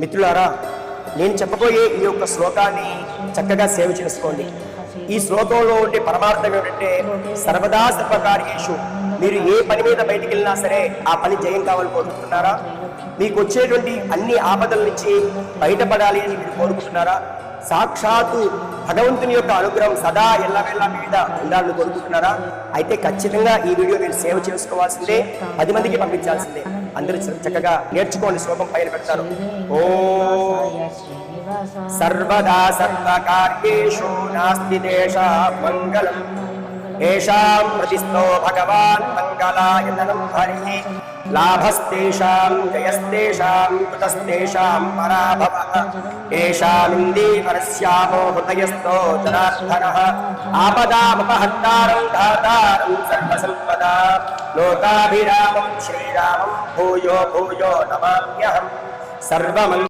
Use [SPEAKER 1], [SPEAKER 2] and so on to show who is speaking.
[SPEAKER 1] మిత్రులారా, నేను చెప్పబోయే ఈ యొక్క శ్లోకాన్ని చక్కగా సేవ చేసుకోండి. ఈ శ్లోకంలో ఉండే పరమార్థం ఏమిటంటే, సర్వదా సర్వకార్యేషు, మీరు ఏ పని మీద బయటికి వెళ్ళినా సరే ఆ పని జయం కావాలని కోరుకుంటున్నారా? మీకు వచ్చేటువంటి అన్ని ఆపదల నుంచి బయటపడాలి అని మీరు కోరుకుంటున్నారా? సాక్షాత్తు భగవంతుని యొక్క అనుగ్రహం సదా ఎల్లవేళ మీద ఉండాలని కోరుకుంటున్నారా? అయితే ఖచ్చితంగా ఈ వీడియో మీరు సేవ చేసుకోవాల్సిందే, 10 మందికి పంపించాల్సిందే. అందరూ చక్కగా నేర్చుకోండి. శ్లోకం పైన పెడతారు. ఓం సర్వదా సర్వకార్యేషు నాస్తి దేశాః మంగళం, ఏషాం ప్రతిష్టో భగవాన్ మంగళాయతనం హరిః, లాభస్తేషాం జయస్తేషాం కుతస్తేషాం పరాభవః, ఏషామిందీవరస్యామో హృదయస్థో జనార్దనః, ఆపదామపహర్తారం దాతారం సర్వసంపదా, లోకాభిరామం శ్రీరామం భూయో భూయో నమామ్యహం. సర్వమంగళ